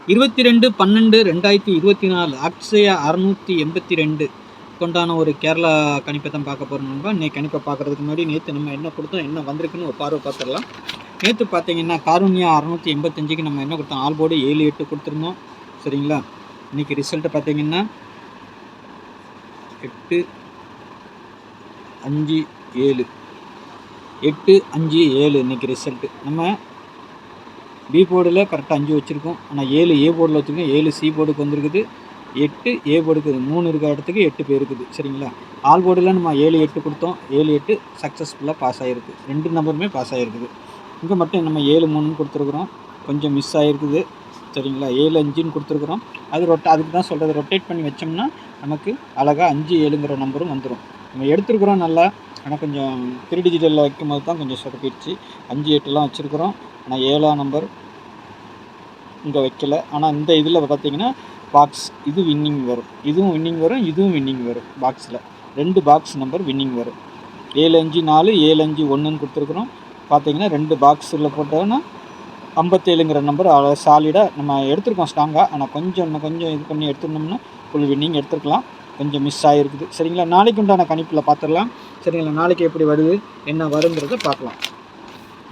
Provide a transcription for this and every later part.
22/12/2024 அக்ஷயா 682 கொண்டான ஒரு கேரளா கணிப்பை தான் பார்க்க போகிறோம் நண்பா. இன்றைக்கி கணிப்பை பார்க்குறதுக்கு முன்னாடி நேற்று நம்ம என்ன கொடுத்தோம், என்ன வந்திருக்குன்னு ஒரு பார்வை பார்த்துடலாம். நேற்று பார்த்தீங்கன்னா காருண்யா 685க்கு நம்ம என்ன கொடுத்தோம், ஆல் போர்டு 7 8 கொடுத்துருந்தோம். சரிங்களா. இன்றைக்கி ரிசல்ட்டை பார்த்தீங்கன்னா 8 5 7 8 5 7 இன்றைக்கி ரிசல்ட்டு. நம்ம பி போர்டில் கரெக்டாக 5 வச்சுருக்கோம், ஆனால் 7 ஏ போர்டில் வச்சுருக்கோம். 7 சி போர்டுக்கு வந்துருக்குது, 8 ஏ போர்டுக்கு 3 இருக்கிற இடத்துக்கு 8 பேர் இருக்குது. சரிங்களா. ஆல் போர்டில் நம்ம 7 8 கொடுத்தோம், 7 8 சக்ஸஸ்ஃபுல்லாக பாஸ் ஆகிருக்கு. 2 நம்பருமே பாஸ் ஆகிருக்குது. இங்கே மட்டும் நம்ம 7 3ன்னு கொடுத்துருக்குறோம், கொஞ்சம் மிஸ் ஆகிருக்குது. சரிங்களா. 7 5ன்னு கொடுத்துருக்குறோம். அதுக்கு தான் சொல்கிறது, ரொட்டேட் பண்ணி வச்சோம்னா நமக்கு அழகாக 5 7ங்கிற நம்பரும் வந்துடும். நம்ம எடுத்துருக்குறோம் நல்லா, ஆனால் கொஞ்சம் 3 டிஜிட்டலில் வைக்கும் போது தான் கொஞ்சம் சொதப்பிடுச்சு. 5 8லாம் வச்சுருக்குறோம், ஆனால் 7ஆம் நம்பர் இங்கே வைக்கல. ஆனால் இந்த இதில் பார்த்திங்கன்னா பாக்ஸ் இது வின்னிங் வரும், இதுவும் வின்னிங் வரும், இதுவும் வின்னிங் வரும். பாக்ஸில் 2 பாக்ஸ் நம்பர் வின்னிங் வரும். 7 5 4 7 5 1ன்னு கொடுத்துருக்குறோம். பார்த்திங்கன்னா 2 பாக்ஸில் போட்டோன்னா 57ங்கிற நம்பர் சாலிடாக நம்ம எடுத்துருக்கோம் ஸ்ட்ராங்காக. ஆனால் இன்னும் கொஞ்சம் இது பண்ணி எடுத்துருந்தோம்னா ஃபுல் வின்னிங் எடுத்துருக்கலாம். கொஞ்சம் மிஸ் ஆகிருக்குது. சரிங்களா. நாளைக்கு உண்டான கணிப்பில் பார்த்துடலாம். சரிங்களா. நாளைக்கு எப்படி வருது என்ன வருங்கிறத பார்க்கலாம்.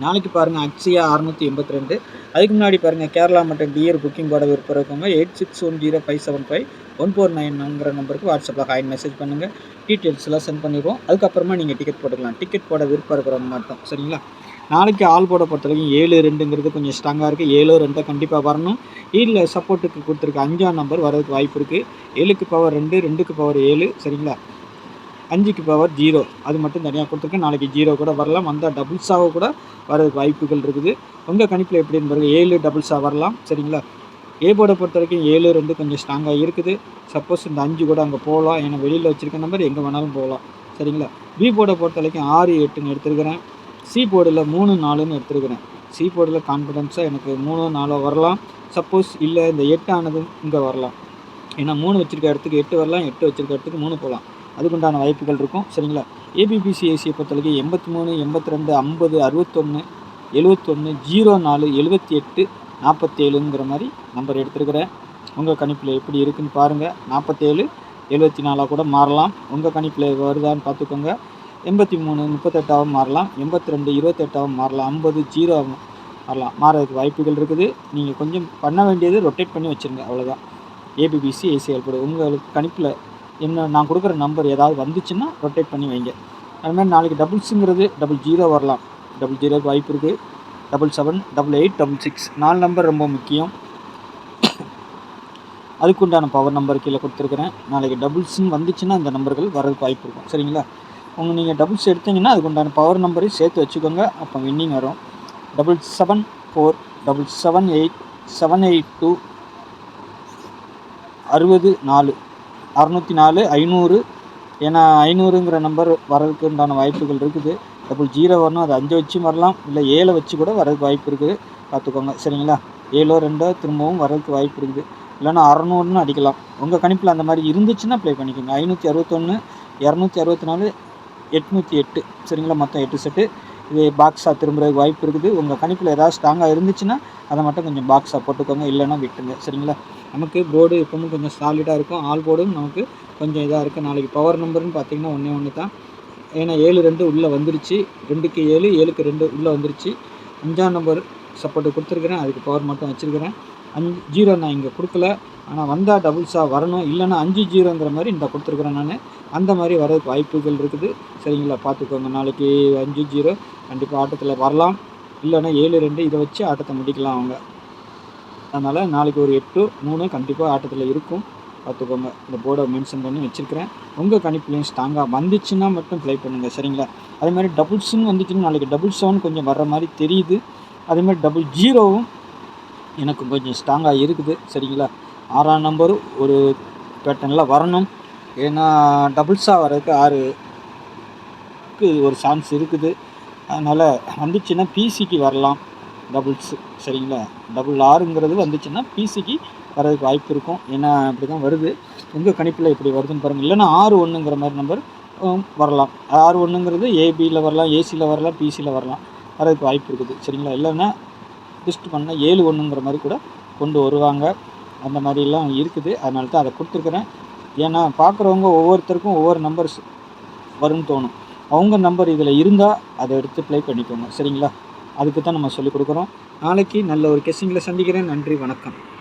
நாளைக்கு பாருங்கள் அக்ஷயா 682. அதுக்கு முன்னாடி பாருங்கள் கேரளா மற்றும் டியர் புக்கிங் போட விருப்பம் இருக்கவங்க 8610575149ங்கிற நம்பருக்கு வாட்ஸ்அப்பில் ஹாய் மெசேஜ் பண்ணுங்கள். டீட்டெயில்ஸ்லாம் சென்ட் பண்ணிடுவோம். அதுக்கப்புறமா நீங்கள் டிக்கெட் போட்டுக்கலாம். டிக்கெட் போட விருப்பம் இருக்கிறவங்க மட்டும். சரிங்களா. நாளைக்கு ஆல் போட பொறுத்த வரைக்கும் 7 2ங்கிறது கொஞ்சம் ஸ்ட்ராங்காக இருக்குது. 7 2 கண்டிப்பாக வரணும். இல்லை சப்போர்ட்டுக்கு கொடுத்துருக்க 5ஆம் நம்பர் வரதுக்கு வாய்ப்பு இருக்குது. 7க்கு பவர் 2 2க்கு பவர் 7. சரிங்களா. 5க்கு பவர் 0 அது மட்டும் தனியாக கொடுத்துருக்கேன். நாளைக்கு 0 கூட வரலாம், வந்தால் டபுள்ஸாக கூட வரதுக்கு வாய்ப்புகள் இருக்குது. உங்கள் கணிப்பில் எப்படின்னு பாருங்கள். 7 டபுள்ஸாக வரலாம். சரிங்களா. ஏ போர்டை பொறுத்த வரைக்கும் 7 2 கொஞ்சம் ஸ்ட்ராங்காக இருக்குது. சப்போஸ் இந்த 5 கூட அங்கே போகலாம், ஏன்னா வெளியில் வச்சுருக்க நம்பர் எங்கே வேணாலும் போகலாம். சரிங்களா. பி போர்டை பொறுத்த வரைக்கும் 6 8ன்னு எடுத்துருக்கிறேன். சி போர்டில் 3 4ன்னு எடுத்துருக்கிறேன். சி போர்டில் கான்ஃபிடென்ஸாக எனக்கு 3 4 வரலாம். சப்போஸ் இல்லை இந்த 8 ஆனதும் இங்கே வரலாம், ஏன்னா 3 வச்சுருக்க இடத்துக்கு 8 வரலாம், 8 வச்சுருக்க இடத்துக்கு 3 போகலாம். அதுக்குண்டான வாய்ப்புகள் இருக்கும். சரிங்களா. ஏபிபிசிஐசியை பொறுத்தவரைக்கும் 83 82 50 61 71 04 78 47ங்கிற மாதிரி நம்பர் எடுத்துருக்கிறேன். உங்கள் கணிப்பில் எப்படி இருக்குதுன்னு பாருங்கள். 47 74 கூட மாறலாம். உங்கள் கணிப்பில் வருதான்னு பார்த்துக்கோங்க. 83 38ஆகவும் மாறலாம், 82 28ஆகவும் மாறலாம், 50 0 மாறலாம். மாறதுக்கு வாய்ப்புகள் இருக்குது. நீங்கள் கொஞ்சம் பண்ண வேண்டியது ரொட்டேட் பண்ணி வச்சுருங்க, அவ்வளோதான். ஏபிபிசி ஏசிஎல் போடு. உங்களுக்கு கணிப்பில் என்ன நான் கொடுக்குற நம்பர் ஏதாவது வந்துச்சுன்னா ரொட்டேட் பண்ணி வைங்க. அதுமாதிரி நாளைக்கு டபுள்ஸுங்கிறது 00 வரலாம், 00க்கு வாய்ப்பு இருக்குது. 77 88 66 4 நம்பர் ரொம்ப முக்கியம். அதுக்குண்டான பவர் நம்பர் கீழே கொடுத்துருக்குறேன். நாளைக்கு டபுள்ஸுன்னு வந்துச்சுன்னா அந்த நம்பர்கள் வரதுக்கு வாய்ப்பு இருக்கும். சரிங்களா. நீங்கள் டபுள்ஸ் எடுத்திங்கன்னா அதுக்குண்டான பவர் நம்பரையும் சேர்த்து வச்சுக்கோங்க, அப்போ வின்னிங் வரும். 774 778 782 64 604 500. ஏன்னா 500ங்கிற நம்பர் வரதுக்கு உண்டான வாய்ப்புகள் இருக்குது. 00 வரணும், அது 5 வச்சு வரலாம், இல்லை 7 வச்சு கூட வரதுக்கு வாய்ப்பு இருக்குது, பார்த்துக்கோங்க. சரிங்களா. 7 2 திரும்பவும் வரதுக்கு வாய்ப்பு இருக்குது. இல்லைன்னா 600ன்னு அடிக்கலாம். உங்கள் கணிப்பில் அந்த மாதிரி இருந்துச்சுன்னா ப்ளே பண்ணிக்கோங்க. 561 264 808. சரிங்களா. மொத்தம் 8 செட்டு. இது பாக்ஸாக திரும்புறதுக்கு வாய்ப்பு இருக்குது. உங்கள் கணிப்பில் ஏதாவது ஸ்ட்ராங்காக இருந்துச்சுன்னா அதை மட்டும் கொஞ்சம் பாக்ஸாக போட்டுக்கோங்க, இல்லைன்னா விட்டுங்க. சரிங்களா. நமக்கு போர்டு எப்பவும் கொஞ்சம் சாலிடாக இருக்கும். ஆல் போர்டும் நமக்கு கொஞ்சம் இதாக இருக்குது. நாளைக்கு பவர் நம்பர்னு பார்த்திங்கன்னா ஒன்று தான். ஏன்னா 7 2 உள்ளே வந்துருச்சு, 2க்கு 7 7க்கு 2 உள்ளே வந்துருச்சு. 5ஆம் நம்பர் சப்போர்ட்டு கொடுத்துருக்குறேன், அதுக்கு பவர் மட்டும் வச்சுருக்கிறேன். 0 நான் இங்கே கொடுக்கல, ஆனால் வந்தால் டபுள்ஸாக வரணும், இல்லைன்னா 5 0ங்கிற மாதிரி இந்த கொடுத்துருக்குறேன் நான். அந்த மாதிரி வரதுக்கு வாய்ப்புகள் இருக்குது. சரிங்களா. பார்த்துக்கோங்க. நாளைக்கு 5 0 கண்டிப்பாக ஆட்டத்தில் வரலாம், இல்லைன்னா 7 2 இதை வச்சு ஆட்டத்தை முடிக்கலாம் அவங்க. அதனால் நாளைக்கு ஒரு 8 3 கண்டிப்பாக ஆட்டத்தில் இருக்கும், பார்த்துக்கோங்க. இந்த போர்டை மென்ஷன் பண்ணி வச்சுருக்கிறேன். உங்கள் கணிப்புலையும் ஸ்ட்ராங்காக வந்துச்சுன்னா மட்டும் ப்ளே பண்ணுங்கள். சரிங்களா. அதேமாதிரி டபுள்ஸுன்னு வந்துச்சுன்னா நாளைக்கு 7 கொஞ்சம் வர்ற மாதிரி தெரியுது. அதேமாதிரி 00வும் எனக்கு கொஞ்சம் ஸ்ட்ராங்காக இருக்குது. சரிங்களா. 6ஆம் நம்பரும் ஒரு பேட்டர்னில் வரணும், ஏன்னா டபுள்ஸாக வர்றதுக்கு 6க்கு ஒரு சான்ஸ் இருக்குது. அதனால் வந்துச்சுன்னா பிசிக்கு வரலாம் டபுள்ஸு. சரிங்களா. 6ங்கிறது வந்துச்சுன்னா பிசிக்கு வரதுக்கு வாய்ப்பு இருக்கும், ஏன்னா அப்படி தான் வருது. உங்கள் கணிப்பில் எப்படி வருதுன்னு பாருங்கள். இல்லைன்னா 6 1ங்கிற மாதிரி நம்பர் வரலாம். 6 1ங்கிறது ஏபியில் வரலாம், ஏசியில் வரலாம், பிசியில் வரலாம், வரதுக்கு வாய்ப்பு இருக்குது. சரிங்களா. இல்லைன்னா லிஸ்ட் பண்ணால் 7 1ங்கிற மாதிரி கூட கொண்டு வருவாங்க. அந்த மாதிரிலாம் இருக்குது. அதனால தான் அதை கொடுத்துருக்குறேன். ஏன்னா பார்க்குறவங்க ஒவ்வொருத்தருக்கும் ஒவ்வொரு நம்பர்ஸ் வரும்னு தோணும். அவங்க நம்பர் இதில் இருந்தால் அதை எடுத்து ப்ளே பண்ணிக்கோங்க. சரிங்களா? அதுக்கு தான் நம்ம சொல்லிக் கொடுக்குறோம். நாளைக்கு நல்ல ஒரு கெஸ்ஸிங்கில் சந்திக்கிறேன். நன்றி, வணக்கம்.